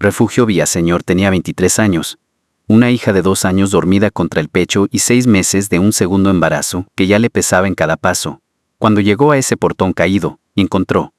Refugio Villaseñor tenía 23 años, una hija de 2 años dormida contra el pecho y 6 meses de un segundo embarazo que ya le pesaba en cada paso. Cuando llegó a ese portón caído, encontró,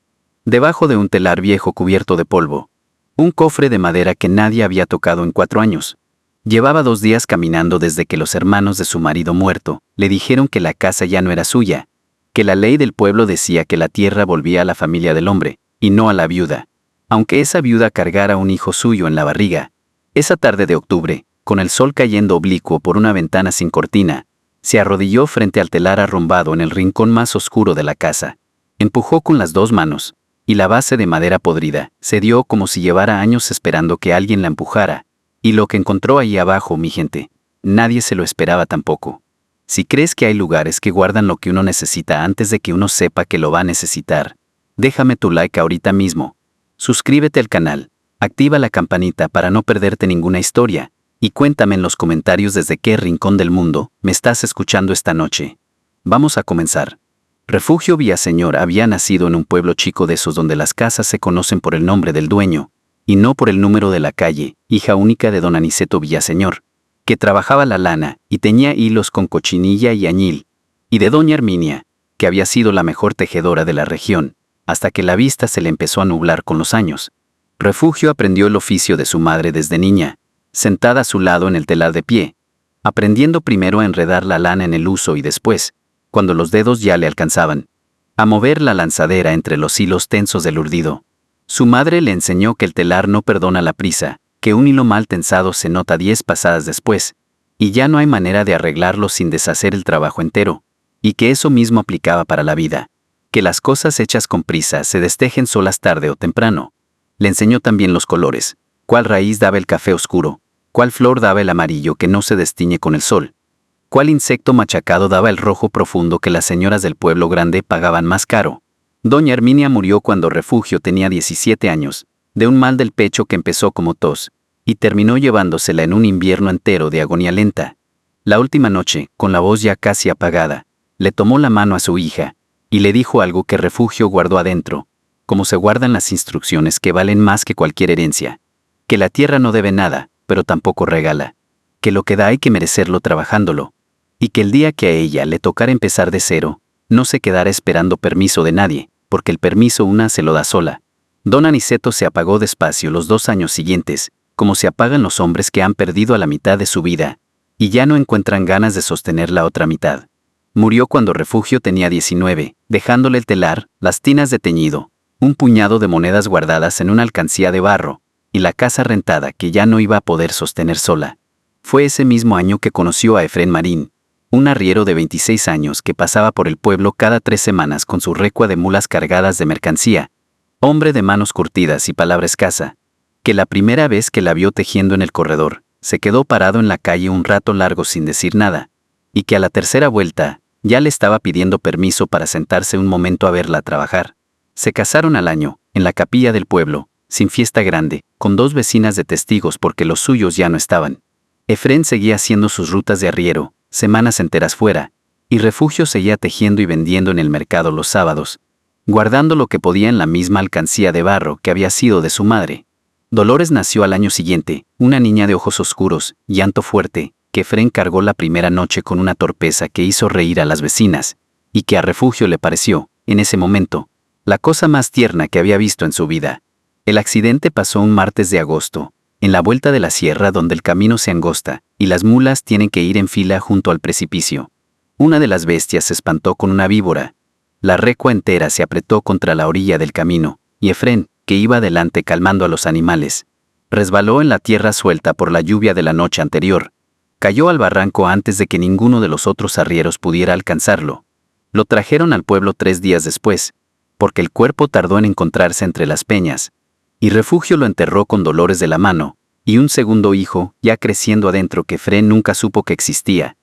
debajo de un telar viejo cubierto de polvo, un cofre de madera que nadie había tocado en 4 años. Llevaba 2 días caminando desde que los hermanos de su marido muerto le dijeron que la casa ya no era suya, que la ley del pueblo decía que la tierra volvía a la familia del hombre, y no a la viuda, aunque esa viuda cargara un hijo suyo en la barriga. Esa tarde de octubre, con el sol cayendo oblicuo por una ventana sin cortina, se arrodilló frente al telar arrumbado en el rincón más oscuro de la casa. Empujó con las 2 manos, y la base de madera podrida cedió como si llevara años esperando que alguien la empujara. Y lo que encontró ahí abajo, mi gente, nadie se lo esperaba tampoco. Si crees que hay lugares que guardan lo que uno necesita antes de que uno sepa que lo va a necesitar, déjame tu like ahorita mismo. Suscríbete al canal, activa la campanita para no perderte ninguna historia, y cuéntame en los comentarios desde qué rincón del mundo me estás escuchando esta noche. Vamos a comenzar. Refugio Villaseñor había nacido en un pueblo chico de esos donde las casas se conocen por el nombre del dueño, y no por el número de la calle, hija única de don Aniceto Villaseñor, que trabajaba la lana y teñía hilos con cochinilla y añil, y de doña Herminia, que había sido la mejor tejedora de la región, hasta que la vista se le empezó a nublar con los años. Refugio aprendió el oficio de su madre desde niña, sentada a su lado en el telar de pie, aprendiendo primero a enredar la lana en el uso y después, cuando los dedos ya le alcanzaban, a mover la lanzadera entre los hilos tensos del urdido. Su madre le enseñó que el telar no perdona la prisa, que un hilo mal tensado se nota 10 pasadas después, y ya no hay manera de arreglarlo sin deshacer el trabajo entero, y que eso mismo aplicaba para la vida, que las cosas hechas con prisa se destejen solas tarde o temprano. Le enseñó también los colores, cuál raíz daba el café oscuro, cuál flor daba el amarillo que no se destiñe con el sol, cuál insecto machacado daba el rojo profundo que las señoras del pueblo grande pagaban más caro. Doña Herminia murió cuando Refugio tenía 17 años, de un mal del pecho que empezó como tos, y terminó llevándosela en un invierno entero de agonía lenta. La última noche, con la voz ya casi apagada, le tomó la mano a su hija, y le dijo algo que Refugio guardó adentro, como se guardan las instrucciones que valen más que cualquier herencia, que la tierra no debe nada, pero tampoco regala, que lo que da hay que merecerlo trabajándolo, y que el día que a ella le tocara empezar de cero, no se quedara esperando permiso de nadie, porque el permiso una se lo da sola. Don Aniceto se apagó despacio los 2 años siguientes, como se apagan los hombres que han perdido a la mitad de su vida, y ya no encuentran ganas de sostener la otra mitad. Murió cuando Refugio tenía 19, dejándole el telar, las tinas de teñido, un puñado de monedas guardadas en una alcancía de barro, y la casa rentada que ya no iba a poder sostener sola. Fue ese mismo año que conoció a Efrén Marín, un arriero de 26 años que pasaba por el pueblo cada 3 semanas con su recua de mulas cargadas de mercancía, hombre de manos curtidas y palabra escasa, que la primera vez que la vio tejiendo en el corredor, se quedó parado en la calle un rato largo sin decir nada, y que a la tercera vuelta, ya le estaba pidiendo permiso para sentarse un momento a verla trabajar. Se casaron al año, en la capilla del pueblo, sin fiesta grande, con 2 vecinas de testigos porque los suyos ya no estaban. Efrén seguía haciendo sus rutas de arriero, semanas enteras fuera, y Refugio seguía tejiendo y vendiendo en el mercado los sábados, guardando lo que podía en la misma alcancía de barro que había sido de su madre. Dolores nació al año siguiente, una niña de ojos oscuros, llanto fuerte, que Efrén cargó la primera noche con una torpeza que hizo reír a las vecinas, y que a Refugio le pareció, en ese momento, la cosa más tierna que había visto en su vida. El accidente pasó un martes de agosto, en la vuelta de la sierra donde el camino se angosta, y las mulas tienen que ir en fila junto al precipicio. Una de las bestias se espantó con una víbora. La recua entera se apretó contra la orilla del camino, y Efrén, que iba adelante calmando a los animales, resbaló en la tierra suelta por la lluvia de la noche anterior. Cayó al barranco antes de que ninguno de los otros arrieros pudiera alcanzarlo. Lo trajeron al pueblo 3 días después, porque el cuerpo tardó en encontrarse entre las peñas, y Refugio lo enterró con Dolores de la mano, y un segundo hijo, ya creciendo adentro que Efrén nunca supo que existía,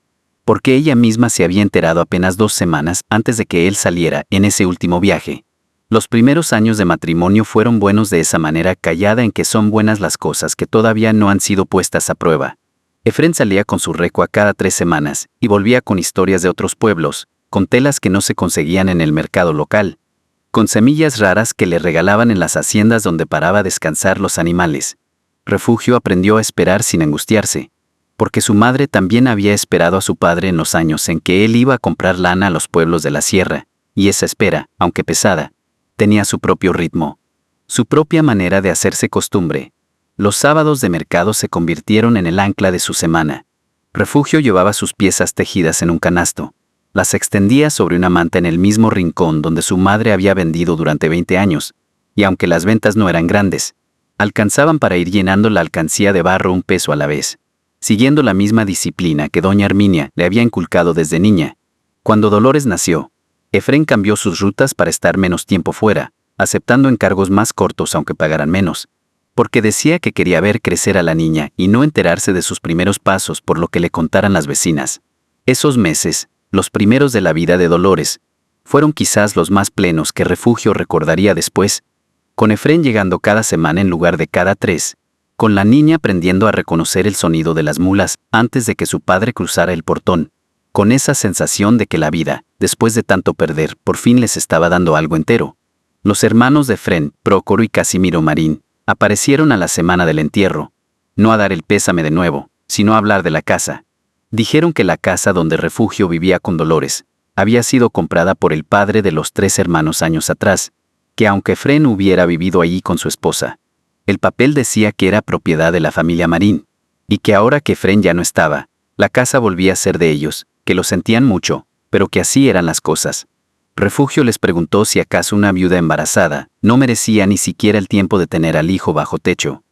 porque ella misma se había enterado apenas 2 semanas antes de que él saliera en ese último viaje. Los primeros años de matrimonio fueron buenos de esa manera callada en que son buenas las cosas que todavía no han sido puestas a prueba. Efrén salía con su recua cada 3 semanas y volvía con historias de otros pueblos, con telas que no se conseguían en el mercado local, con semillas raras que le regalaban en las haciendas donde paraba a descansar los animales, Refugio aprendió a esperar sin angustiarse, porque su madre también había esperado a su padre en los años en que él iba a comprar lana a los pueblos de la sierra, y esa espera, aunque pesada, tenía su propio ritmo, su propia manera de hacerse costumbre. Los sábados de mercado se convirtieron en el ancla de su semana. Refugio llevaba sus piezas tejidas en un canasto. Las extendía sobre una manta en el mismo rincón donde su madre había vendido durante 20 años, y aunque las ventas no eran grandes, alcanzaban para ir llenando la alcancía de barro un peso a la vez, siguiendo la misma disciplina que doña Herminia le había inculcado desde niña. Cuando Dolores nació, Efrén cambió sus rutas para estar menos tiempo fuera, aceptando encargos más cortos aunque pagaran menos, porque decía que quería ver crecer a la niña y no enterarse de sus primeros pasos por lo que le contaran las vecinas. Esos meses, los primeros de la vida de Dolores, fueron quizás los más plenos que Refugio recordaría después, con Efrén llegando cada semana en lugar de cada 3, con la niña aprendiendo a reconocer el sonido de las mulas antes de que su padre cruzara el portón, con esa sensación de que la vida, después de tanto perder, por fin les estaba dando algo entero. Los hermanos de Efrén, Prócoro y Casimiro Marín, aparecieron a la semana del entierro, no a dar el pésame de nuevo, sino a hablar de la casa. Dijeron que la casa donde Refugio vivía con Dolores había sido comprada por el padre de los 3 hermanos años atrás, que aunque Efrén hubiera vivido allí con su esposa, el papel decía que era propiedad de la familia Marín, y que ahora que Efrén ya no estaba, la casa volvía a ser de ellos, que lo sentían mucho, pero que así eran las cosas. Refugio les preguntó si acaso una viuda embarazada no merecía ni siquiera el tiempo de tener al hijo bajo techo.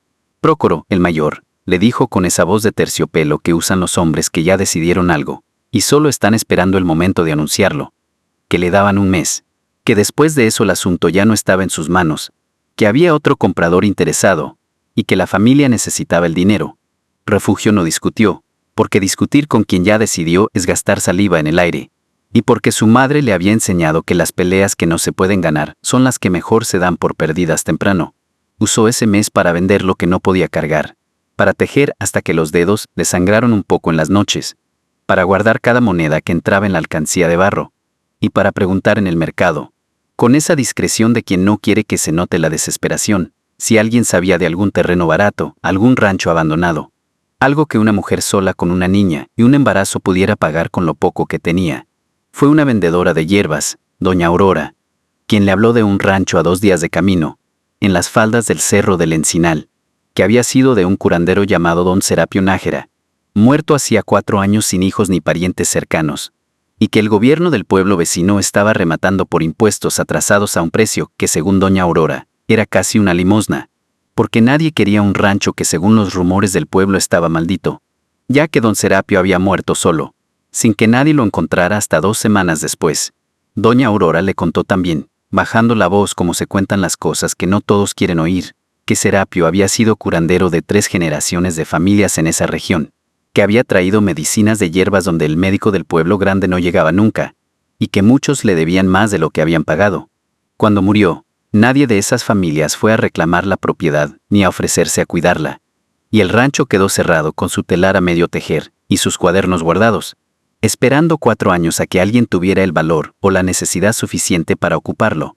Prócoro, el mayor, le dijo con esa voz de terciopelo que usan los hombres que ya decidieron algo, y solo están esperando el momento de anunciarlo, que le daban un mes, que después de eso el asunto ya no estaba en sus manos, que había otro comprador interesado, y que la familia necesitaba el dinero. Refugio no discutió, porque discutir con quien ya decidió es gastar saliva en el aire, y porque su madre le había enseñado que las peleas que no se pueden ganar son las que mejor se dan por perdidas temprano. Usó ese mes para vender lo que no podía cargar, para tejer hasta que los dedos le sangraron un poco en las noches, para guardar cada moneda que entraba en la alcancía de barro, y para preguntar en el mercado, con esa discreción de quien no quiere que se note la desesperación, si alguien sabía de algún terreno barato, algún rancho abandonado, algo que una mujer sola con una niña y un embarazo pudiera pagar con lo poco que tenía. Fue una vendedora de hierbas, doña Aurora, quien le habló de un rancho a 2 días de camino, en las faldas del Cerro del Encinal, que había sido de un curandero llamado don Serapio Nájera, muerto hacía 4 años sin hijos ni parientes cercanos, y que el gobierno del pueblo vecino estaba rematando por impuestos atrasados a un precio que, según doña Aurora, era casi una limosna, porque nadie quería un rancho que según los rumores del pueblo estaba maldito, ya que don Serapio había muerto solo, sin que nadie lo encontrara hasta 2 semanas después. Doña Aurora le contó también, bajando la voz como se cuentan las cosas que no todos quieren oír, que Serapio había sido curandero de 3 generaciones de familias en esa región, que había traído medicinas de hierbas donde el médico del pueblo grande no llegaba nunca, y que muchos le debían más de lo que habían pagado. Cuando murió, nadie de esas familias fue a reclamar la propiedad ni a ofrecerse a cuidarla, y el rancho quedó cerrado con su telar a medio tejer y sus cuadernos guardados, esperando 4 años a que alguien tuviera el valor o la necesidad suficiente para ocuparlo.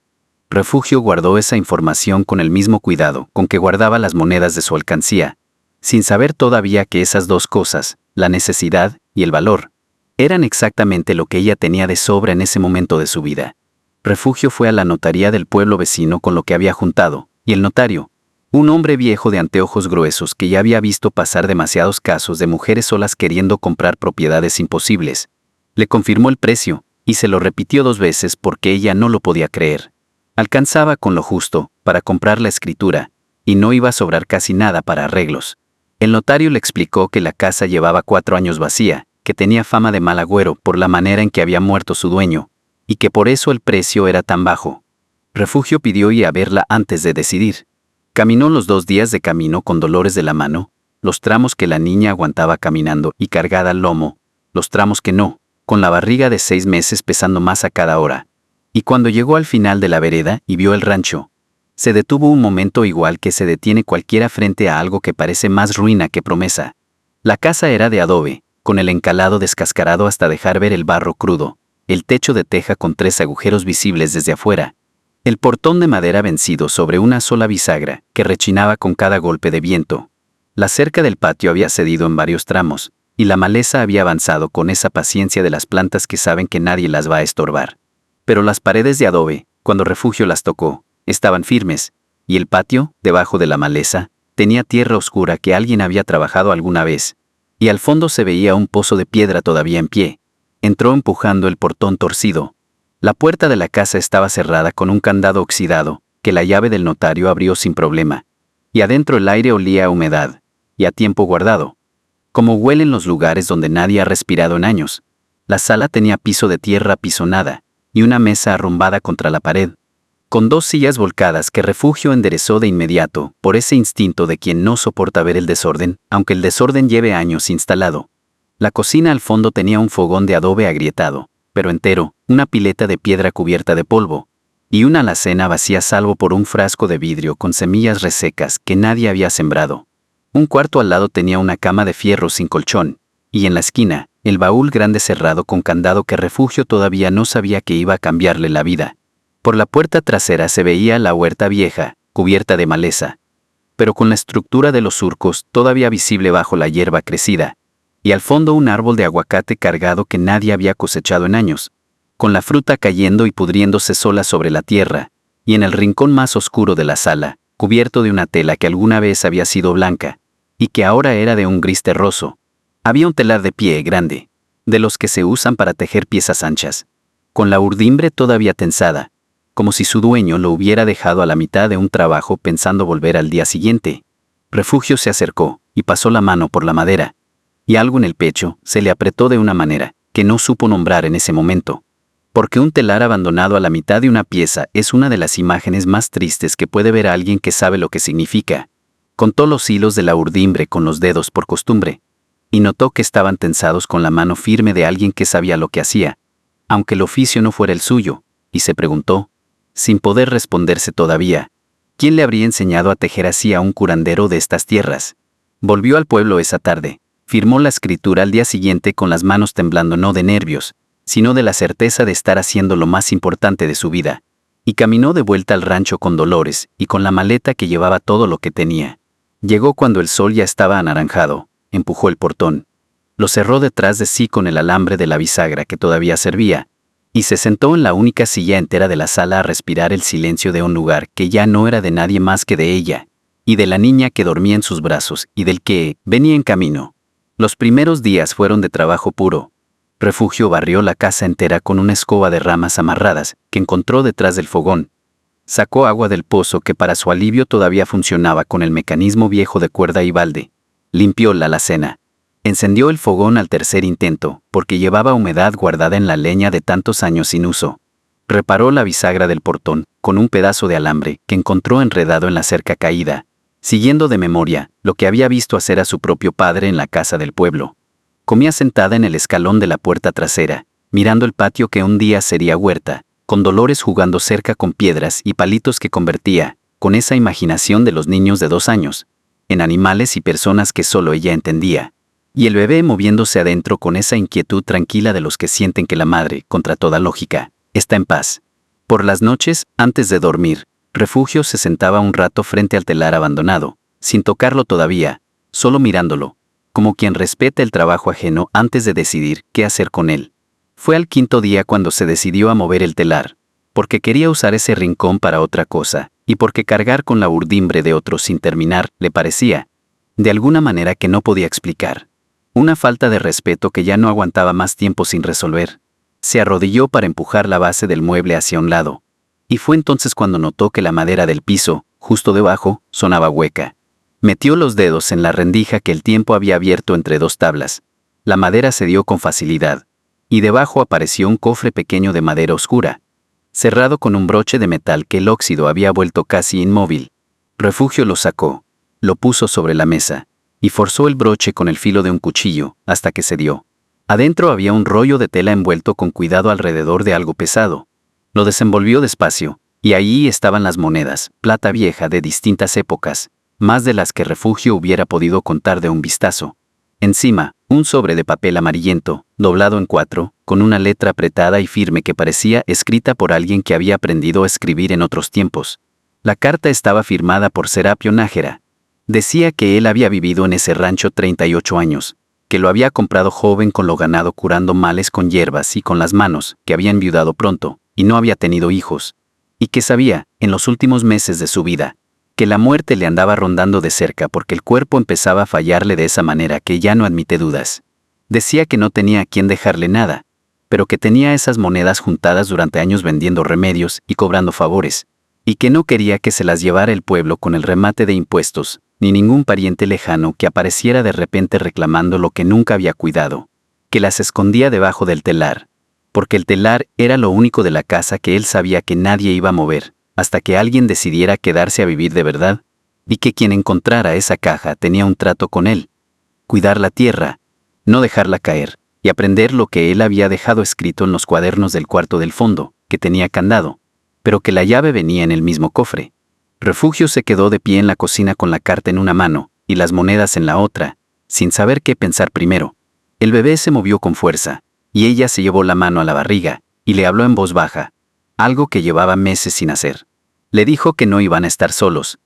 Refugio guardó esa información con el mismo cuidado con que guardaba las monedas de su alcancía, sin saber todavía que esas 2 cosas, la necesidad y el valor, eran exactamente lo que ella tenía de sobra en ese momento de su vida. Refugio fue a la notaría del pueblo vecino con lo que había juntado, y el notario, un hombre viejo de anteojos gruesos que ya había visto pasar demasiados casos de mujeres solas queriendo comprar propiedades imposibles, le confirmó el precio, y se lo repitió 2 veces porque ella no lo podía creer. Alcanzaba con lo justo para comprar la escritura, y no iba a sobrar casi nada para arreglos. El notario le explicó que la casa llevaba 4 años vacía, que tenía fama de mal agüero por la manera en que había muerto su dueño, y que por eso el precio era tan bajo. Refugio pidió ir a verla antes de decidir. Caminó los 2 días de camino con Dolores de la mano, los tramos que la niña aguantaba caminando y cargada al lomo, los tramos que no, con la barriga de 6 meses pesando más a cada hora. Y cuando llegó al final de la vereda y vio el rancho, se detuvo un momento igual que se detiene cualquiera frente a algo que parece más ruina que promesa. La casa era de adobe, con el encalado descascarado hasta dejar ver el barro crudo, el techo de teja con 3 agujeros visibles desde afuera, el portón de madera vencido sobre una sola bisagra que rechinaba con cada golpe de viento, La cerca del patio había cedido en varios tramos, y la maleza había avanzado con esa paciencia de las plantas que saben que nadie las va a estorbar. Pero las paredes de adobe, cuando Refugio las tocó, estaban firmes, y el patio, debajo de la maleza, tenía tierra oscura que alguien había trabajado alguna vez, y al fondo se veía un pozo de piedra todavía en pie. Entró empujando el portón torcido. La puerta de la casa estaba cerrada con un candado oxidado, que la llave del notario abrió sin problema. Y adentro el aire olía a humedad, y a tiempo guardado. Como huelen los lugares donde nadie ha respirado en años. La sala tenía piso de tierra apisonada, y una mesa arrumbada contra la pared, con 2 sillas volcadas que Refugio enderezó de inmediato, por ese instinto de quien no soporta ver el desorden, aunque el desorden lleve años instalado. La cocina al fondo tenía un fogón de adobe agrietado, pero entero, una pileta de piedra cubierta de polvo, y una alacena vacía salvo por un frasco de vidrio con semillas resecas que nadie había sembrado. Un cuarto al lado tenía una cama de fierro sin colchón, y en la esquina, el baúl grande cerrado con candado que Refugio todavía no sabía que iba a cambiarle la vida. Por la puerta trasera se veía la huerta vieja, cubierta de maleza, pero con la estructura de los surcos todavía visible bajo la hierba crecida, y al fondo un árbol de aguacate cargado que nadie había cosechado en años, con la fruta cayendo y pudriéndose sola sobre la tierra, y en el rincón más oscuro de la sala, cubierto de una tela que alguna vez había sido blanca, y que ahora era de un gris terroso, había un telar de pie grande, de los que se usan para tejer piezas anchas, con la urdimbre todavía tensada, como si su dueño lo hubiera dejado a la mitad de un trabajo pensando volver al día siguiente. Refugio se acercó y pasó la mano por la madera, y algo en el pecho se le apretó de una manera que no supo nombrar en ese momento. Porque un telar abandonado a la mitad de una pieza es una de las imágenes más tristes que puede ver a alguien que sabe lo que significa. Contó los hilos de la urdimbre con los dedos por costumbre, y notó que estaban tensados con la mano firme de alguien que sabía lo que hacía, aunque el oficio no fuera el suyo, y se preguntó, sin poder responderse todavía, ¿quién le habría enseñado a tejer así a un curandero de estas tierras? Volvió al pueblo esa tarde, firmó la escritura al día siguiente con las manos temblando no de nervios, sino de la certeza de estar haciendo lo más importante de su vida, y caminó de vuelta al rancho con Dolores y con la maleta que llevaba todo lo que tenía. Llegó cuando el sol ya estaba anaranjado, empujó el portón, lo cerró detrás de sí con el alambre de la bisagra que todavía servía, y se sentó en la única silla entera de la sala a respirar el silencio de un lugar que ya no era de nadie más que de ella, y de la niña que dormía en sus brazos y del que venía en camino. Los primeros días fueron de trabajo puro. Refugio barrió la casa entera con una escoba de ramas amarradas que encontró detrás del fogón. Sacó agua del pozo que para su alivio todavía funcionaba con el mecanismo viejo de cuerda y balde. Limpió la alacena. Encendió el fogón al tercer intento, porque llevaba humedad guardada en la leña de tantos años sin uso. Reparó la bisagra del portón, con un pedazo de alambre que encontró enredado en la cerca caída, siguiendo de memoria lo que había visto hacer a su propio padre en la casa del pueblo. Comía sentada en el escalón de la puerta trasera, mirando el patio que un día sería huerta, con Dolores jugando cerca con piedras y palitos que convertía, con esa imaginación de los niños de 2 años, en animales y personas que solo ella entendía. Y el bebé moviéndose adentro con esa inquietud tranquila de los que sienten que la madre, contra toda lógica, está en paz. Por las noches, antes de dormir, Refugio se sentaba un rato frente al telar abandonado, sin tocarlo todavía, solo mirándolo, como quien respeta el trabajo ajeno antes de decidir qué hacer con él. Fue al 5.º día cuando se decidió a mover el telar, porque quería usar ese rincón para otra cosa, y porque cargar con la urdimbre de otros sin terminar le parecía, de alguna manera que no podía explicar, una falta de respeto que ya no aguantaba más tiempo sin resolver. Se arrodilló para empujar la base del mueble hacia un lado, y fue entonces cuando notó que la madera del piso, justo debajo, sonaba hueca. Metió los dedos en la rendija que el tiempo había abierto entre 2 tablas. La madera cedió con facilidad, y debajo apareció un cofre pequeño de madera oscura, cerrado con un broche de metal que el óxido había vuelto casi inmóvil. Refugio lo sacó, lo puso sobre la mesa, y forzó el broche con el filo de un cuchillo, hasta que cedió. Adentro había un rollo de tela envuelto con cuidado alrededor de algo pesado. Lo desenvolvió despacio, y allí estaban las monedas, plata vieja de distintas épocas, más de las que Refugio hubiera podido contar de un vistazo. Encima, un sobre de papel amarillento, doblado en 4, con una letra apretada y firme que parecía escrita por alguien que había aprendido a escribir en otros tiempos. La carta estaba firmada por Serapio Nájera, Decía que él había vivido en ese rancho 38 años, que lo había comprado joven con lo ganado curando males con hierbas y con las manos, que había enviudado pronto, y no había tenido hijos, y que sabía, en los últimos meses de su vida, que la muerte le andaba rondando de cerca porque el cuerpo empezaba a fallarle de esa manera que ya no admite dudas. Decía que no tenía a quien dejarle nada, pero que tenía esas monedas juntadas durante años vendiendo remedios y cobrando favores, y que no quería que se las llevara el pueblo con el remate de impuestos, ni ningún pariente lejano que apareciera de repente reclamando lo que nunca había cuidado, que las escondía debajo del telar, porque el telar era lo único de la casa que él sabía que nadie iba a mover, hasta que alguien decidiera quedarse a vivir de verdad, y que quien encontrara esa caja tenía un trato con él: cuidar la tierra, no dejarla caer, y aprender lo que él había dejado escrito en los cuadernos del cuarto del fondo, que tenía candado, pero que la llave venía en el mismo cofre. Refugio se quedó de pie en la cocina con la carta en una mano y las monedas en la otra, sin saber qué pensar primero. El bebé se movió con fuerza, y ella se llevó la mano a la barriga, y le habló en voz baja, algo que llevaba meses sin hacer. Le dijo que no iban a estar solos,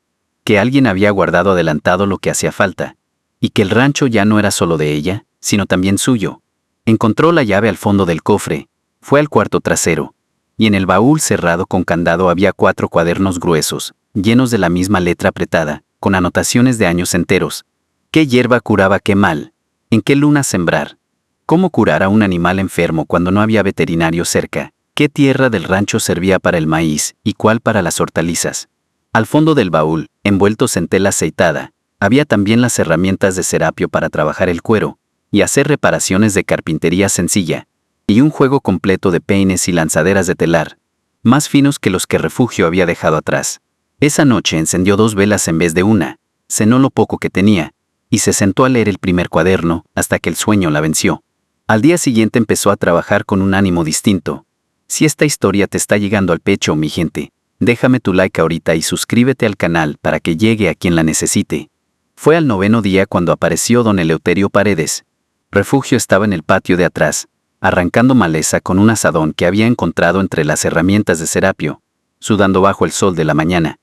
que alguien había guardado adelantado lo que hacía falta, y que el rancho ya no era solo de ella, sino también suyo. Encontró la llave al fondo del cofre, fue al cuarto trasero, y en el baúl cerrado con candado había 4 cuadernos gruesos, llenos de la misma letra apretada, con anotaciones de años enteros. ¿Qué hierba curaba qué mal? ¿En qué luna sembrar? ¿Cómo curar a un animal enfermo cuando no había veterinario cerca? ¿Qué tierra del rancho servía para el maíz y cuál para las hortalizas? Al fondo del baúl, envueltos en tela aceitada, había también las herramientas de Serapio para trabajar el cuero y hacer reparaciones de carpintería sencilla, y un juego completo de peines y lanzaderas de telar, más finos que los que Refugio había dejado atrás. Esa noche encendió 2 velas en vez de una, cenó lo poco que tenía, y se sentó a leer el primer cuaderno hasta que el sueño la venció. Al día siguiente empezó a trabajar con un ánimo distinto. Si esta historia te está llegando al pecho, mi gente, déjame tu like ahorita y suscríbete al canal para que llegue a quien la necesite. Fue al 9º día cuando apareció don Eleuterio Paredes. Refugio estaba en el patio de atrás, arrancando maleza con un azadón que había encontrado entre las herramientas de Serapio, sudando bajo el sol de la mañana,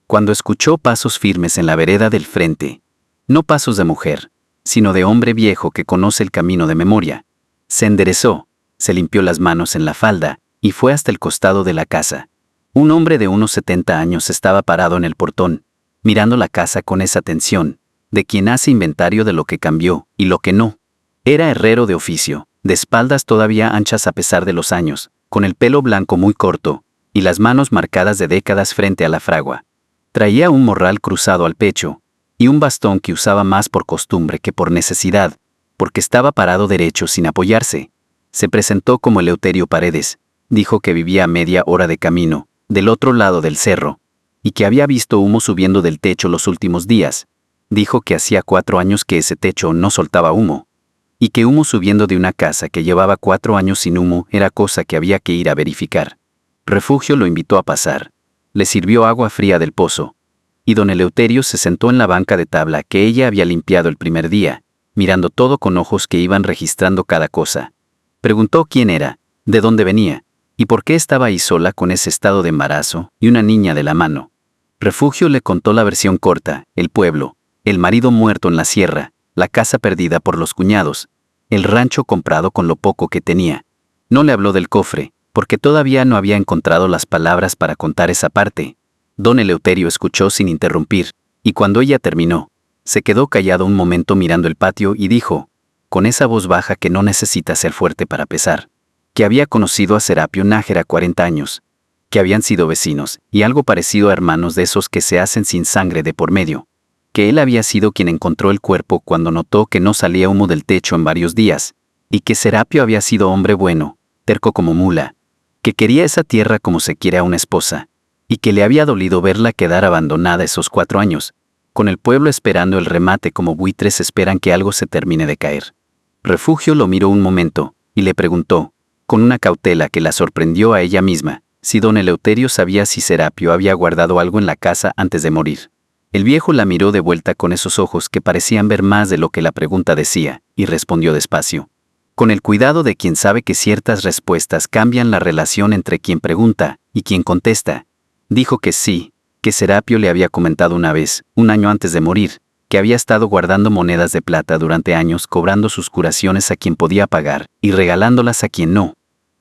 cuando escuchó pasos firmes en la vereda del frente. No pasos de mujer, sino de hombre viejo que conoce el camino de memoria. Se enderezó, se limpió las manos en la falda, y fue hasta el costado de la casa. Un hombre de unos 70 años estaba parado en el portón, mirando la casa con esa tensión, de quien hace inventario de lo que cambió y lo que no. Era herrero de oficio, de espaldas todavía anchas a pesar de los años, con el pelo blanco muy corto, y las manos marcadas de décadas frente a la fragua. Traía un morral cruzado al pecho, y un bastón que usaba más por costumbre que por necesidad, porque estaba parado derecho sin apoyarse. Se presentó como Eleuterio Paredes, dijo que vivía a media hora de camino, del otro lado del cerro, y que había visto humo subiendo del techo los últimos días. Dijo que hacía 4 años que ese techo no soltaba humo, y que humo subiendo de una casa que llevaba 4 años sin humo era cosa que había que ir a verificar. Refugio lo invitó a pasar. Le sirvió agua fría del pozo, y don Eleuterio se sentó en la banca de tabla que ella había limpiado el primer día, mirando todo con ojos que iban registrando cada cosa. Preguntó quién era, de dónde venía, y por qué estaba ahí sola con ese estado de embarazo y una niña de la mano. Refugio le contó la versión corta: el pueblo, el marido muerto en la sierra, la casa perdida por los cuñados, el rancho comprado con lo poco que tenía. No le habló del cofre, porque todavía no había encontrado las palabras para contar esa parte. Don Eleuterio escuchó sin interrumpir, y cuando ella terminó, se quedó callado un momento mirando el patio y dijo, con esa voz baja que no necesita ser fuerte para pesar, que había conocido a Serapio Nájera 40 años, que habían sido vecinos y algo parecido a hermanos de esos que se hacen sin sangre de por medio, que él había sido quien encontró el cuerpo cuando notó que no salía humo del techo en varios días, y que Serapio había sido hombre bueno, terco como mula, que quería esa tierra como se quiere a una esposa, y que le había dolido verla quedar abandonada esos 4 años, con el pueblo esperando el remate como buitres esperan que algo se termine de caer. Refugio lo miró un momento, y le preguntó, con una cautela que la sorprendió a ella misma, si don Eleuterio sabía si Serapio había guardado algo en la casa antes de morir. El viejo la miró de vuelta con esos ojos que parecían ver más de lo que la pregunta decía, y respondió despacio, con el cuidado de quien sabe que ciertas respuestas cambian la relación entre quien pregunta y quien contesta. Dijo que sí, que Serapio le había comentado una vez, un año antes de morir, que había estado guardando monedas de plata durante años, cobrando sus curaciones a quien podía pagar y regalándolas a quien no,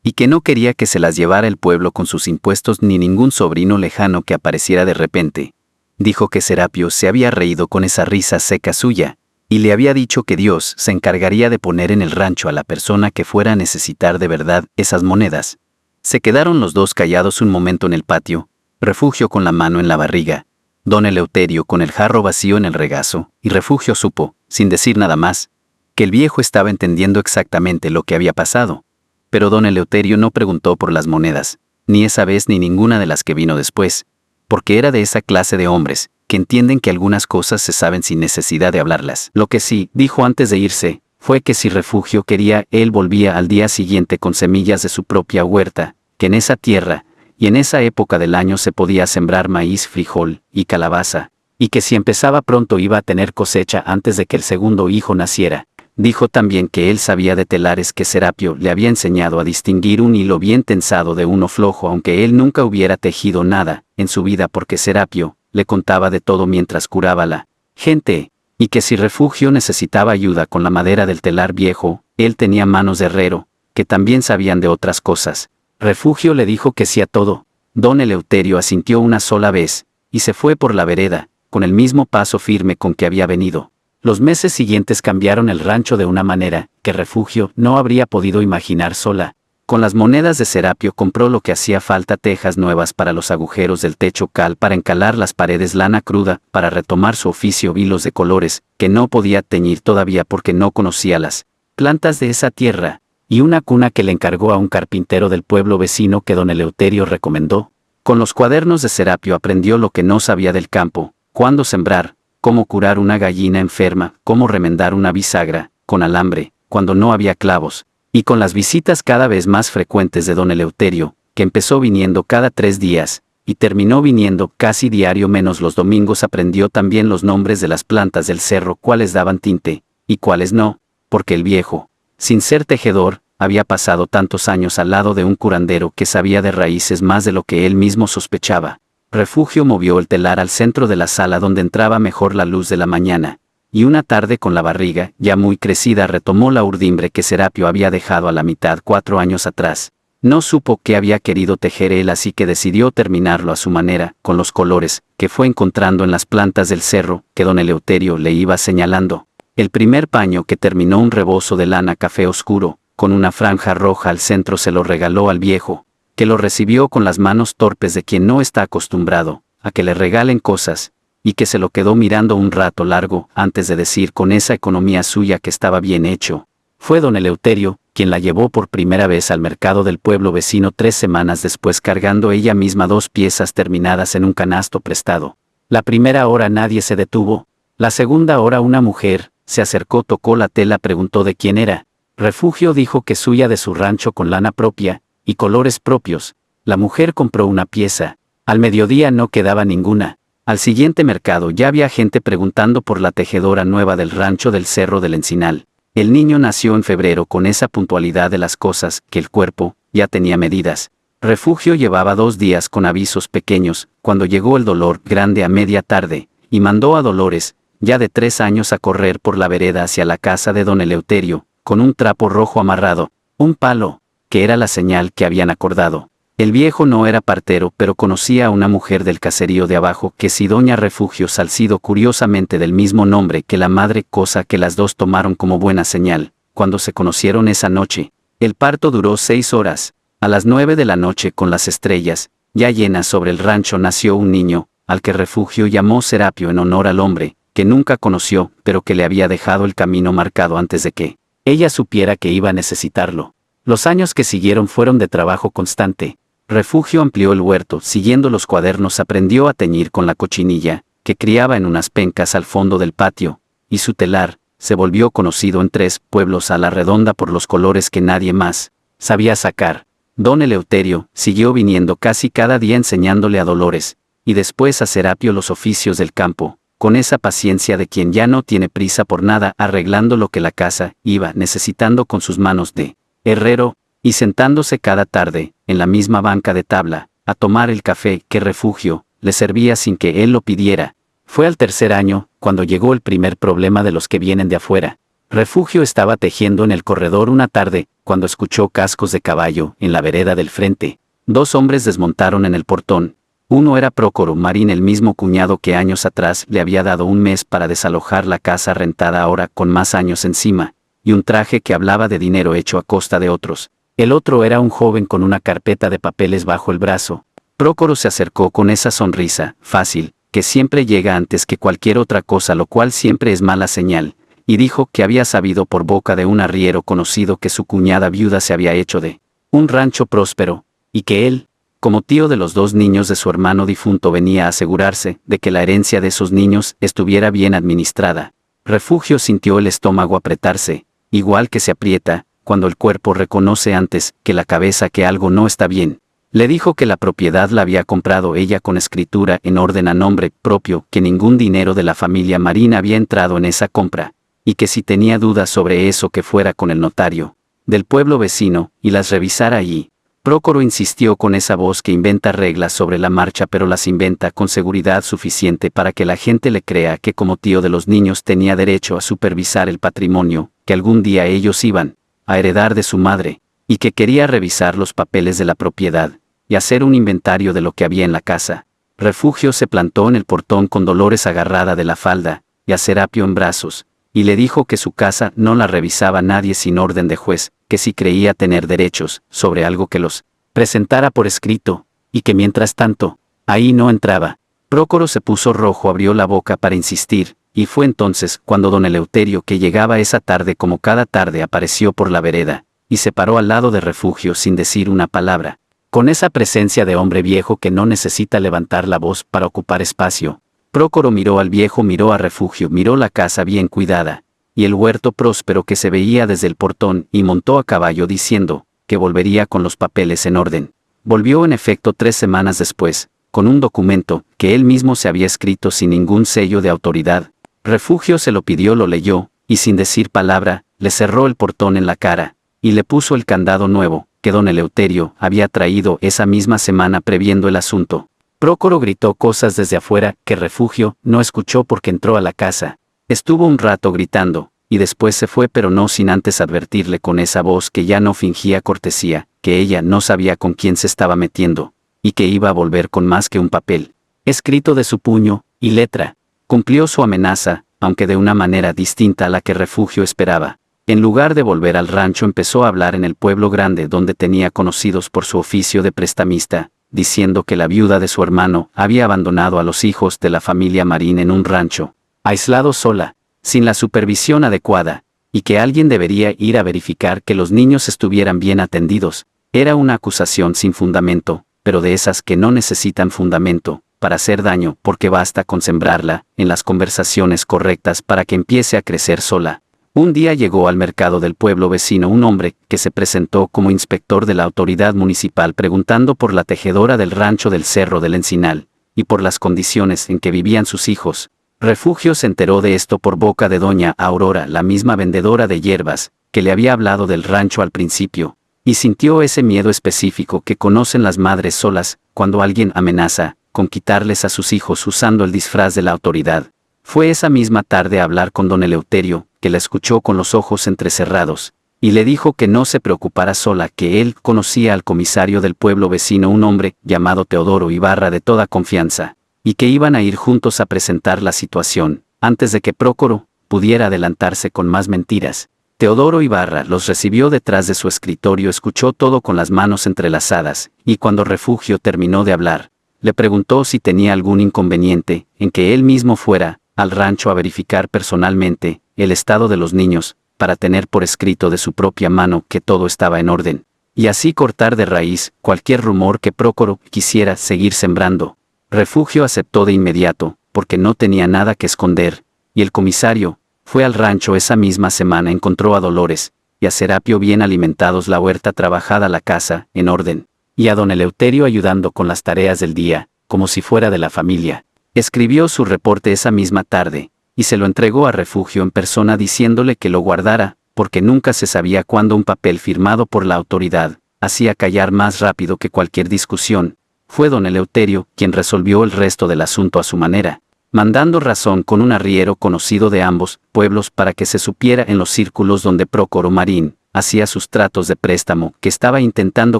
y que no quería que se las llevara el pueblo con sus impuestos ni ningún sobrino lejano que apareciera de repente. Dijo que Serapio se había reído con esa risa seca suya, y le había dicho que Dios se encargaría de poner en el rancho a la persona que fuera a necesitar de verdad esas monedas. Se quedaron los dos callados un momento en el patio, Refugio con la mano en la barriga, don Eleuterio con el jarro vacío en el regazo, y Refugio supo, sin decir nada más, que el viejo estaba entendiendo exactamente lo que había pasado. Pero don Eleuterio no preguntó por las monedas, ni esa vez ni ninguna de las que vino después, porque era de esa clase de hombres, que entienden que algunas cosas se saben sin necesidad de hablarlas. Lo que sí, dijo antes de irse, fue que si Refugio quería, él volvía al día siguiente con semillas de su propia huerta, que en esa tierra, y en esa época del año se podía sembrar maíz, frijol y calabaza, y que si empezaba pronto iba a tener cosecha antes de que el segundo hijo naciera. Dijo también que él sabía de telares, que Serapio le había enseñado a distinguir un hilo bien tensado de uno flojo, aunque él nunca hubiera tejido nada en su vida, porque Serapio le contaba de todo mientras curaba la gente, y que si Refugio necesitaba ayuda con la madera del telar viejo, él tenía manos de herrero, que también sabían de otras cosas. Refugio le dijo que sí a todo. Don Eleuterio asintió una sola vez, y se fue por la vereda, con el mismo paso firme con que había venido. Los meses siguientes cambiaron el rancho de una manera que Refugio no habría podido imaginar sola. Con las monedas de Serapio compró lo que hacía falta: tejas nuevas para los agujeros del techo, cal para encalar las paredes, lana cruda para retomar su oficio, hilos de colores que no podía teñir todavía porque no conocía las plantas de esa tierra, y una cuna que le encargó a un carpintero del pueblo vecino que don Eleuterio recomendó. Con los cuadernos de Serapio aprendió lo que no sabía del campo: cuándo sembrar, cómo curar una gallina enferma, cómo remendar una bisagra con alambre cuando no había clavos. Y con las visitas cada vez más frecuentes de don Eleuterio, que empezó viniendo cada 3 días, y terminó viniendo casi diario menos los domingos, aprendió también los nombres de las plantas del cerro, cuáles daban tinte, y cuáles no, porque el viejo, sin ser tejedor, había pasado tantos años al lado de un curandero que sabía de raíces más de lo que él mismo sospechaba. Refugio movió el telar al centro de la sala donde entraba mejor la luz de la mañana, y una tarde, con la barriga ya muy crecida, retomó la urdimbre que Serapio había dejado a la mitad 4 años atrás. No supo qué había querido tejer él, así que decidió terminarlo a su manera, con los colores que fue encontrando en las plantas del cerro que don Eleuterio le iba señalando. El primer paño que terminó, un rebozo de lana café oscuro, con una franja roja al centro, se lo regaló al viejo, que lo recibió con las manos torpes de quien no está acostumbrado a que le regalen cosas, y que se lo quedó mirando un rato largo antes de decir con esa economía suya que estaba bien hecho. Fue don Eleuterio quien la llevó por primera vez al mercado del pueblo vecino 3 semanas después, cargando ella misma 2 piezas terminadas en un canasto prestado. La primera hora nadie se detuvo. La segunda hora una mujer se acercó, tocó la tela, preguntó de quién era. Refugio dijo que suya, de su rancho, con lana propia y colores propios. La mujer compró una pieza. Al mediodía no quedaba ninguna. Al siguiente mercado ya había gente preguntando por la tejedora nueva del rancho del Cerro del Encinal. El niño nació en febrero, con esa puntualidad de las cosas que el cuerpo ya tenía medidas. Refugio llevaba 2 días con avisos pequeños, cuando llegó el dolor grande a media tarde, y mandó a Dolores, ya de 3 años, a correr por la vereda hacia la casa de don Eleuterio, con un trapo rojo amarrado, un palo, que era la señal que habían acordado. El viejo no era partero, pero conocía a una mujer del caserío de abajo, que si doña Refugio Salcido, curiosamente del mismo nombre que la madre, cosa que las dos tomaron como buena señal. Cuando se conocieron esa noche, el parto duró 6 horas. A las 9 de la noche, con las estrellas ya llenas sobre el rancho, nació un niño, al que Refugio llamó Serapio en honor al hombre que nunca conoció, pero que le había dejado el camino marcado antes de que ella supiera que iba a necesitarlo. Los años que siguieron fueron de trabajo constante. Refugio amplió el huerto, siguiendo los cuadernos aprendió a teñir con la cochinilla, que criaba en unas pencas al fondo del patio, y su telar se volvió conocido en 3 pueblos a la redonda por los colores que nadie más sabía sacar. Don Eleuterio siguió viniendo casi cada día, enseñándole a Dolores, y después a Serapio, los oficios del campo, con esa paciencia de quien ya no tiene prisa por nada, arreglando lo que la casa iba necesitando con sus manos de herrero, y sentándose cada tarde en la misma banca de tabla a tomar el café que Refugio le servía sin que él lo pidiera. Fue al tercer año, cuando llegó el primer problema de los que vienen de afuera. Refugio estaba tejiendo en el corredor una tarde, cuando escuchó cascos de caballo en la vereda del frente. 2 hombres desmontaron en el portón. Uno era Prócoro Marín, el mismo cuñado que años atrás le había dado un mes para desalojar la casa rentada ahora con más años encima, y un traje que hablaba de dinero hecho a costa de otros. El otro era un joven con una carpeta de papeles bajo el brazo. Prócoro se acercó con esa sonrisa fácil, que siempre llega antes que cualquier otra cosa, lo cual siempre es mala señal, y dijo que había sabido por boca de un arriero conocido que su cuñada viuda se había hecho de un rancho próspero, y que él, como tío de los 2 niños de su hermano difunto, venía a asegurarse de que la herencia de esos niños estuviera bien administrada. Refugio sintió el estómago apretarse, igual que se aprieta cuando el cuerpo reconoce antes que la cabeza que algo no está bien. Le dijo que la propiedad la había comprado ella con escritura en orden a nombre propio, que ningún dinero de la familia Marín había entrado en esa compra, y que si tenía dudas sobre eso que fuera con el notario del pueblo vecino y las revisara allí. Prócoro insistió con esa voz que inventa reglas sobre la marcha, pero las inventa con seguridad suficiente para que la gente le crea que como tío de los niños tenía derecho a supervisar el patrimonio que algún día ellos iban a heredar de su madre, y que quería revisar los papeles de la propiedad y hacer un inventario de lo que había en la casa. Refugio se plantó en el portón con Dolores agarrada de la falda y a Serapio en brazos, y le dijo que su casa no la revisaba nadie sin orden de juez, que si creía tener derechos sobre algo que los presentara por escrito, y que mientras tanto, ahí no entraba. Prócoro se puso rojo, abrió la boca para insistir, y fue entonces cuando don Eleuterio, que llegaba esa tarde como cada tarde, apareció por la vereda, y se paró al lado de Refugio sin decir una palabra, con esa presencia de hombre viejo que no necesita levantar la voz para ocupar espacio. Prócoro miró al viejo, miró a Refugio, miró la casa bien cuidada, y el huerto próspero que se veía desde el portón, y montó a caballo diciendo que volvería con los papeles en orden. Volvió en efecto 3 semanas después, con un documento que él mismo se había escrito sin ningún sello de autoridad. Refugio se lo pidió, lo leyó, y sin decir palabra, le cerró el portón en la cara, y le puso el candado nuevo, que don Eleuterio había traído esa misma semana previendo el asunto. Prócoro gritó cosas desde afuera que Refugio no escuchó porque entró a la casa. Estuvo un rato gritando, y después se fue, pero no sin antes advertirle con esa voz que ya no fingía cortesía, que ella no sabía con quién se estaba metiendo, y que iba a volver con más que un papel escrito de su puño y letra. Cumplió su amenaza, aunque de una manera distinta a la que Refugio esperaba. En lugar de volver al rancho, empezó a hablar en el pueblo grande donde tenía conocidos por su oficio de prestamista, diciendo que la viuda de su hermano había abandonado a los hijos de la familia Marín en un rancho, aislado sola, sin la supervisión adecuada, y que alguien debería ir a verificar que los niños estuvieran bien atendidos. Era una acusación sin fundamento, pero de esas que no necesitan fundamento para hacer daño, porque basta con sembrarla en las conversaciones correctas para que empiece a crecer sola. Un día llegó al mercado del pueblo vecino un hombre que se presentó como inspector de la autoridad municipal, preguntando por la tejedora del rancho del Cerro del Encinal, y por las condiciones en que vivían sus hijos. Refugio se enteró de esto por boca de doña Aurora, la misma vendedora de hierbas, que le había hablado del rancho al principio, y sintió ese miedo específico que conocen las madres solas, cuando alguien amenaza con quitarles a sus hijos usando el disfraz de la autoridad. Fue esa misma tarde a hablar con don Eleuterio, que la escuchó con los ojos entrecerrados, y le dijo que no se preocupara sola, que él conocía al comisario del pueblo vecino, un hombre llamado Teodoro Ibarra, de toda confianza, y que iban a ir juntos a presentar la situación, antes de que Prócoro pudiera adelantarse con más mentiras. Teodoro Ibarra los recibió detrás de su escritorio, escuchó todo con las manos entrelazadas, y cuando Refugio terminó de hablar, le preguntó si tenía algún inconveniente en que él mismo fuera al rancho a verificar personalmente el estado de los niños, para tener por escrito de su propia mano que todo estaba en orden, y así cortar de raíz cualquier rumor que Prócoro quisiera seguir sembrando. Refugio aceptó de inmediato, porque no tenía nada que esconder, y el comisario fue al rancho esa misma semana. Encontró a Dolores y a Serapio bien alimentados, la huerta trabajada, la casa en orden, y a don Eleuterio ayudando con las tareas del día, como si fuera de la familia. Escribió su reporte esa misma tarde, y se lo entregó a Refugio en persona, diciéndole que lo guardara, porque nunca se sabía cuándo un papel firmado por la autoridad hacía callar más rápido que cualquier discusión. Fue don Eleuterio quien resolvió el resto del asunto a su manera, mandando razón con un arriero conocido de ambos pueblos para que se supiera en los círculos donde Prócoro Marín hacía sus tratos de préstamo que estaba intentando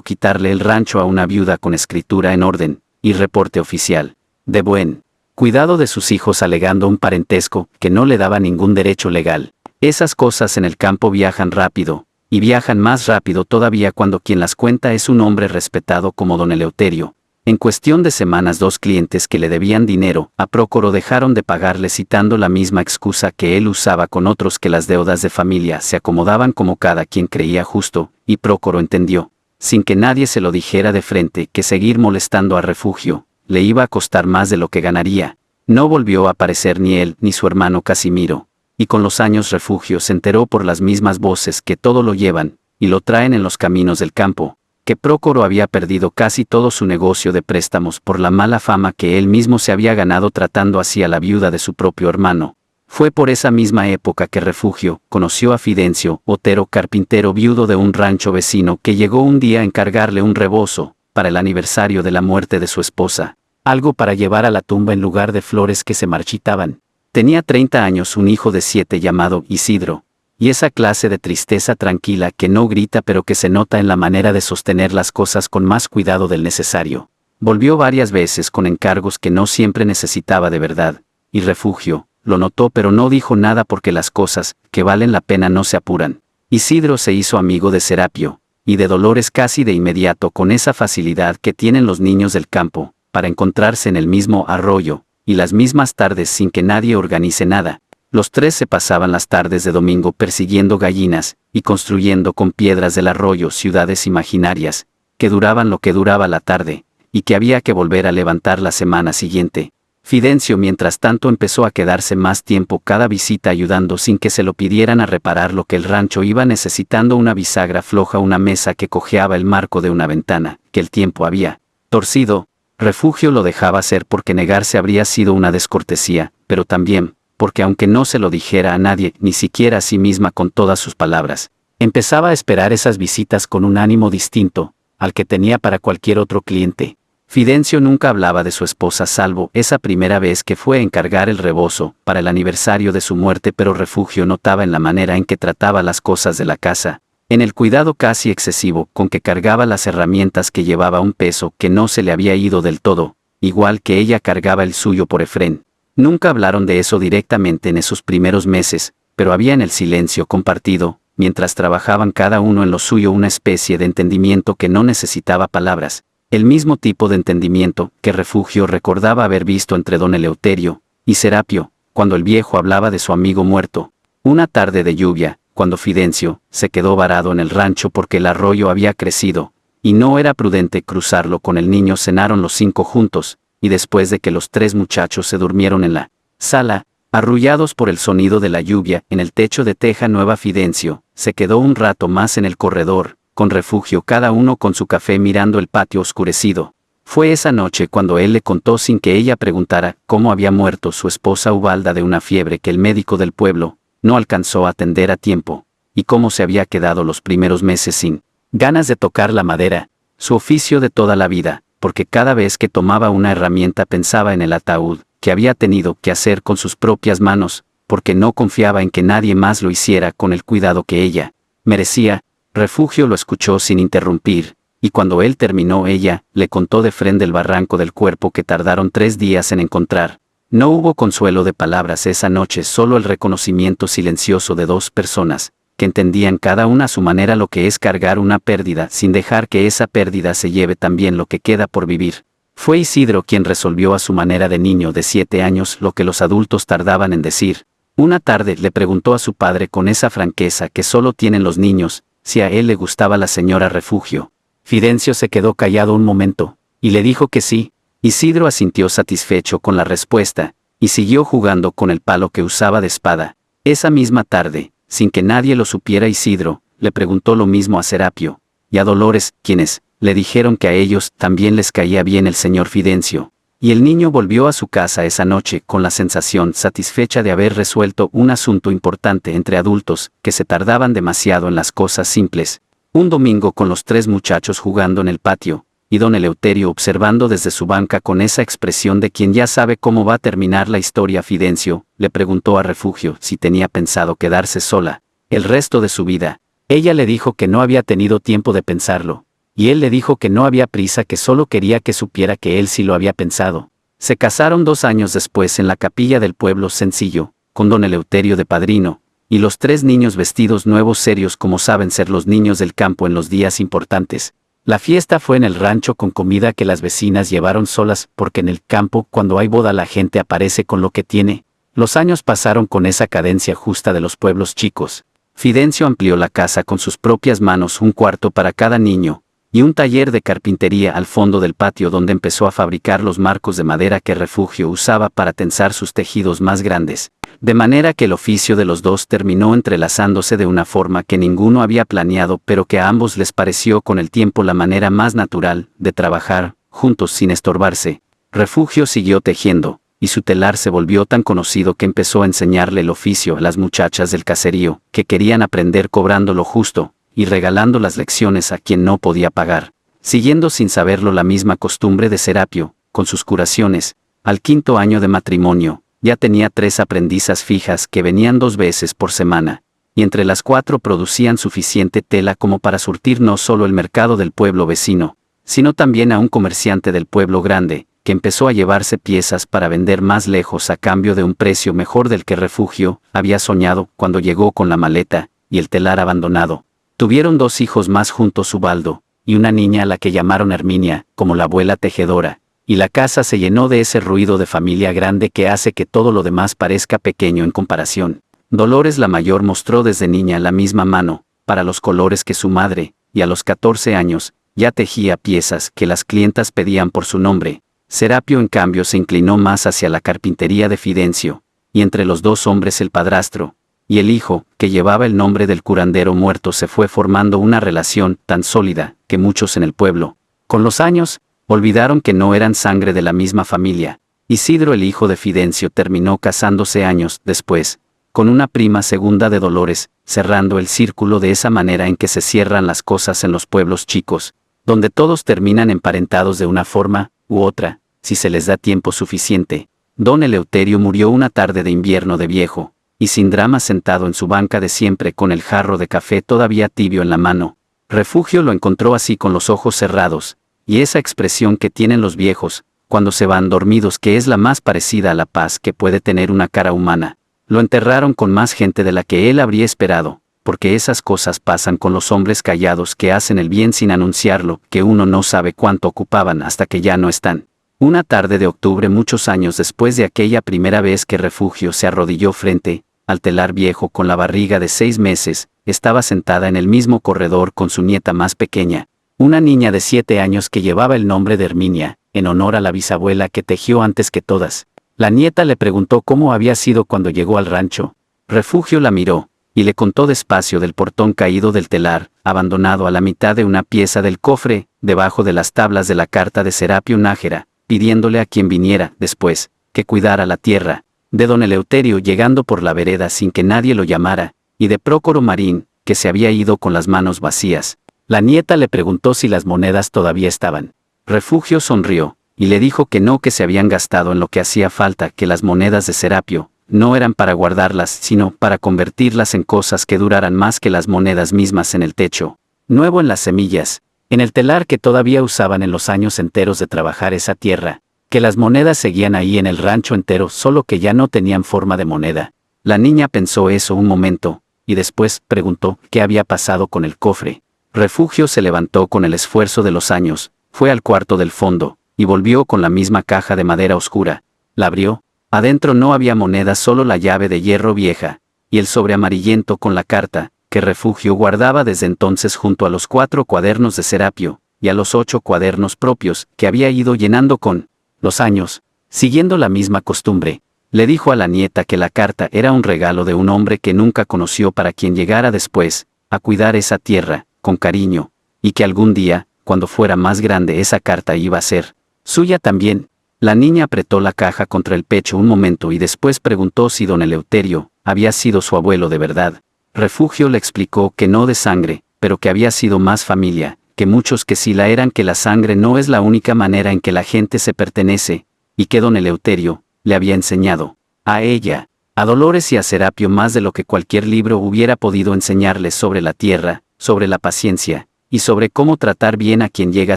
quitarle el rancho a una viuda con escritura en orden y reporte oficial, de buen cuidado de sus hijos, alegando un parentesco que no le daba ningún derecho legal. Esas cosas en el campo viajan rápido, y viajan más rápido todavía cuando quien las cuenta es un hombre respetado como don Eleuterio. En cuestión de semanas 2 clientes que le debían dinero a Prócoro dejaron de pagarle citando la misma excusa que él usaba con otros, que las deudas de familia se acomodaban como cada quien creía justo, y Prócoro entendió, sin que nadie se lo dijera de frente, que seguir molestando a Refugio le iba a costar más de lo que ganaría. No volvió a aparecer ni él ni su hermano Casimiro, y con los años Refugio se enteró por las mismas voces que todo lo llevan y lo traen en los caminos del campo, que Prócoro había perdido casi todo su negocio de préstamos por la mala fama que él mismo se había ganado tratando así a la viuda de su propio hermano. Fue por esa misma época que Refugio conoció a Fidencio Otero, carpintero viudo de un rancho vecino, que llegó un día a encargarle un rebozo para el aniversario de la muerte de su esposa, algo para llevar a la tumba en lugar de flores que se marchitaban. Tenía 30 años, un hijo de 7 llamado Isidro, y esa clase de tristeza tranquila que no grita pero que se nota en la manera de sostener las cosas con más cuidado del necesario. Volvió varias veces con encargos que no siempre necesitaba de verdad, y Refugio lo notó pero no dijo nada, porque las cosas que valen la pena no se apuran. Isidro se hizo amigo de Serapio y de Dolores casi de inmediato, con esa facilidad que tienen los niños del campo para encontrarse en el mismo arroyo y las mismas tardes sin que nadie organice nada. Los 3 se pasaban las tardes de domingo persiguiendo gallinas y construyendo con piedras del arroyo ciudades imaginarias, que duraban lo que duraba la tarde, y que había que volver a levantar la semana siguiente. Fidencio, mientras tanto, empezó a quedarse más tiempo cada visita ayudando sin que se lo pidieran a reparar lo que el rancho iba necesitando: una bisagra floja, una mesa que cojeaba, el marco de una ventana que el tiempo había torcido. Refugio lo dejaba hacer porque negarse habría sido una descortesía, pero también porque aunque no se lo dijera a nadie, ni siquiera a sí misma con todas sus palabras, empezaba a esperar esas visitas con un ánimo distinto al que tenía para cualquier otro cliente. Fidencio nunca hablaba de su esposa salvo esa primera vez que fue a encargar el rebozo para el aniversario de su muerte, pero Refugio notaba en la manera en que trataba las cosas de la casa, en el cuidado casi excesivo con que cargaba las herramientas, que llevaba un peso que no se le había ido del todo, igual que ella cargaba el suyo por Efrén. Nunca hablaron de eso directamente en esos primeros meses, pero había en el silencio compartido, mientras trabajaban cada uno en lo suyo, una especie de entendimiento que no necesitaba palabras, el mismo tipo de entendimiento que Refugio recordaba haber visto entre don Eleuterio y Serapio, cuando el viejo hablaba de su amigo muerto. Una tarde de lluvia, cuando Fidencio se quedó varado en el rancho porque el arroyo había crecido, y no era prudente cruzarlo con el niño, cenaron los 5 juntos, y después de que los 3 muchachos se durmieron en la sala, arrullados por el sonido de la lluvia en el techo de teja nueva, Fidencio se quedó un rato más en el corredor, con Refugio, cada uno con su café, mirando el patio oscurecido. Fue esa noche cuando él le contó, sin que ella preguntara, cómo había muerto su esposa Ubalda de una fiebre que el médico del pueblo no alcanzó a atender a tiempo, y cómo se había quedado los primeros meses sin ganas de tocar la madera, su oficio de toda la vida, porque cada vez que tomaba una herramienta pensaba en el ataúd que había tenido que hacer con sus propias manos, porque no confiaba en que nadie más lo hiciera con el cuidado que ella merecía. Refugio lo escuchó sin interrumpir, y cuando él terminó, ella le contó de frente el barranco del cuerpo que tardaron 3 días en encontrar. No hubo consuelo de palabras esa noche, solo el reconocimiento silencioso de 2 personas, que entendían cada una a su manera lo que es cargar una pérdida sin dejar que esa pérdida se lleve también lo que queda por vivir. Fue Isidro quien resolvió a su manera de niño de 7 años lo que los adultos tardaban en decir. Una tarde le preguntó a su padre con esa franqueza que solo tienen los niños, si a él le gustaba la señora Refugio. Fidencio se quedó callado un momento, y le dijo que sí. Isidro asintió satisfecho con la respuesta, y siguió jugando con el palo que usaba de espada. Esa misma tarde, sin que nadie lo supiera, Isidro le preguntó lo mismo a Serapio y a Dolores, quienes le dijeron que a ellos también les caía bien el señor Fidencio. Y el niño volvió a su casa esa noche con la sensación satisfecha de haber resuelto un asunto importante entre adultos que se tardaban demasiado en las cosas simples. Un domingo, con los 3 muchachos jugando en el patio, y don Eleuterio observando desde su banca con esa expresión de quien ya sabe cómo va a terminar la historia. Fidencio le preguntó a Refugio si tenía pensado quedarse sola el resto de su vida. Ella le dijo que no había tenido tiempo de pensarlo, y él le dijo que no había prisa, que solo quería que supiera que él sí lo había pensado. Se casaron 2 años después en la capilla del pueblo sencillo, con don Eleuterio de padrino, y los 3 niños vestidos nuevos, serios como saben ser los niños del campo en los días importantes. La fiesta fue en el rancho con comida que las vecinas llevaron solas, porque en el campo cuando hay boda la gente aparece con lo que tiene. Los años pasaron con esa cadencia justa de los pueblos chicos. Fidencio amplió la casa con sus propias manos, un cuarto para cada niño, y un taller de carpintería al fondo del patio donde empezó a fabricar los marcos de madera que Refugio usaba para tensar sus tejidos más grandes. De manera que el oficio de los dos terminó entrelazándose de una forma que ninguno había planeado, pero que a ambos les pareció con el tiempo la manera más natural de trabajar juntos sin estorbarse. Refugio siguió tejiendo, y su telar se volvió tan conocido que empezó a enseñarle el oficio a las muchachas del caserío, que querían aprender cobrando lo justo, y regalando las lecciones a quien no podía pagar, siguiendo sin saberlo la misma costumbre de Serapio, con sus curaciones. Al 5.º año de matrimonio, ya tenía 3 aprendizas fijas que venían 2 veces por semana, y entre las 4 producían suficiente tela como para surtir no solo el mercado del pueblo vecino, sino también a un comerciante del pueblo grande, que empezó a llevarse piezas para vender más lejos a cambio de un precio mejor del que Refugio había soñado cuando llegó con la maleta y el telar abandonado. Tuvieron 2 hijos más juntos, Ubaldo, y una niña a la que llamaron Herminia, como la abuela tejedora, y la casa se llenó de ese ruido de familia grande que hace que todo lo demás parezca pequeño en comparación. Dolores la mayor mostró desde niña la misma mano para los colores que su madre, y a los 14 años, ya tejía piezas que las clientas pedían por su nombre. Serapio en cambio se inclinó más hacia la carpintería de Fidencio, y entre los 2 hombres, el padrastro y el hijo, que llevaba el nombre del curandero muerto, se fue formando una relación tan sólida que muchos en el pueblo, con los años, olvidaron que no eran sangre de la misma familia. Isidro, el hijo de Fidencio, terminó casándose años después con una prima segunda de Dolores, cerrando el círculo de esa manera en que se cierran las cosas en los pueblos chicos, donde todos terminan emparentados de una forma u otra, si se les da tiempo suficiente. Don Eleuterio murió una tarde de invierno de viejo, y sin drama, sentado en su banca de siempre con el jarro de café todavía tibio en la mano. Refugio lo encontró así, con los ojos cerrados, y esa expresión que tienen los viejos cuando se van dormidos, que es la más parecida a la paz que puede tener una cara humana. Lo enterraron con más gente de la que él habría esperado, porque esas cosas pasan con los hombres callados que hacen el bien sin anunciarlo, que uno no sabe cuánto ocupaban hasta que ya no están. Una tarde de octubre, muchos años después de aquella primera vez que Refugio se arrodilló frente al telar viejo con la barriga de 6 meses, estaba sentada en el mismo corredor con su nieta más pequeña, una niña de 7 años que llevaba el nombre de Herminia, en honor a la bisabuela que tejió antes que todas. La nieta le preguntó cómo había sido cuando llegó al rancho. Refugio la miró, y le contó despacio del portón caído del telar, abandonado a la mitad de una pieza del cofre, debajo de las tablas de la carta de Serapio Nájera, pidiéndole a quien viniera después que cuidara la tierra, de don Eleuterio llegando por la vereda sin que nadie lo llamara, y de Prócoro Marín, que se había ido con las manos vacías. La nieta le preguntó si las monedas todavía estaban. Refugio sonrió, y le dijo que no, que se habían gastado en lo que hacía falta, que las monedas de Serapio no eran para guardarlas, sino para convertirlas en cosas que duraran más que las monedas mismas, en el techo nuevo, en las semillas, en el telar que todavía usaban en los años enteros de trabajar esa tierra, que las monedas seguían ahí en el rancho entero, solo que ya no tenían forma de moneda. La niña pensó eso un momento, y después preguntó qué había pasado con el cofre. Refugio se levantó con el esfuerzo de los años, fue al cuarto del fondo, y volvió con la misma caja de madera oscura. La abrió. Adentro no había monedas, solo la llave de hierro vieja, y el sobre amarillento con la carta, que Refugio guardaba desde entonces junto a los 4 cuadernos de Serapio, y a los 8 cuadernos propios, que había ido llenando con los años, siguiendo la misma costumbre. Le dijo a la nieta que la carta era un regalo de un hombre que nunca conoció, para quien llegara después a cuidar esa tierra con cariño, y que algún día, cuando fuera más grande, esa carta iba a ser suya también. La niña apretó la caja contra el pecho un momento y después preguntó si don Eleuterio había sido su abuelo de verdad. Refugio le explicó que no de sangre, pero que había sido más familia que muchos que sí la eran, que la sangre no es la única manera en que la gente se pertenece, y que don Eleuterio le había enseñado a ella, a Dolores y a Serapio más de lo que cualquier libro hubiera podido enseñarles sobre la tierra, sobre la paciencia, y sobre cómo tratar bien a quien llega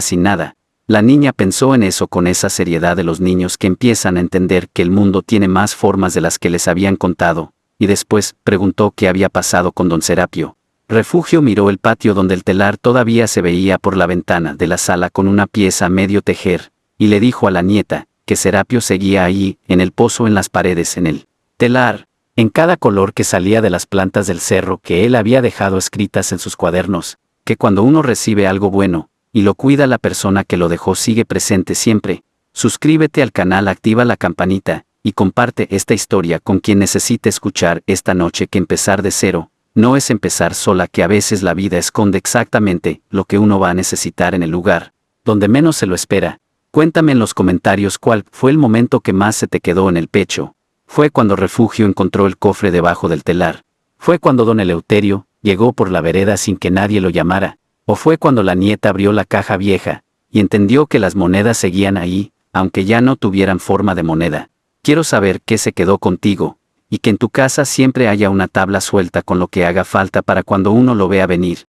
sin nada. La niña pensó en eso con esa seriedad de los niños que empiezan a entender que el mundo tiene más formas de las que les habían contado, y después preguntó qué había pasado con don Serapio. Refugio miró el patio donde el telar todavía se veía por la ventana de la sala con una pieza a medio tejer, y le dijo a la nieta que Serapio seguía ahí, en el pozo, en las paredes, en el telar, en cada color que salía de las plantas del cerro que él había dejado escritas en sus cuadernos, que cuando uno recibe algo bueno, y lo cuida la persona que lo dejó, sigue presente siempre. Suscríbete al canal, activa la campanita, y comparte esta historia con quien necesite escuchar esta noche, que empezar de cero no es empezar sola, que a veces la vida esconde exactamente lo que uno va a necesitar en el lugar donde menos se lo espera. Cuéntame en los comentarios cuál fue el momento que más se te quedó en el pecho. ¿Fue cuando Refugio encontró el cofre debajo del telar? ¿Fue cuando don Eleuterio llegó por la vereda sin que nadie lo llamara? ¿O fue cuando la nieta abrió la caja vieja y entendió que las monedas seguían ahí, aunque ya no tuvieran forma de moneda? Quiero saber qué se quedó contigo, y que en tu casa siempre haya una tabla suelta con lo que haga falta para cuando uno lo vea venir.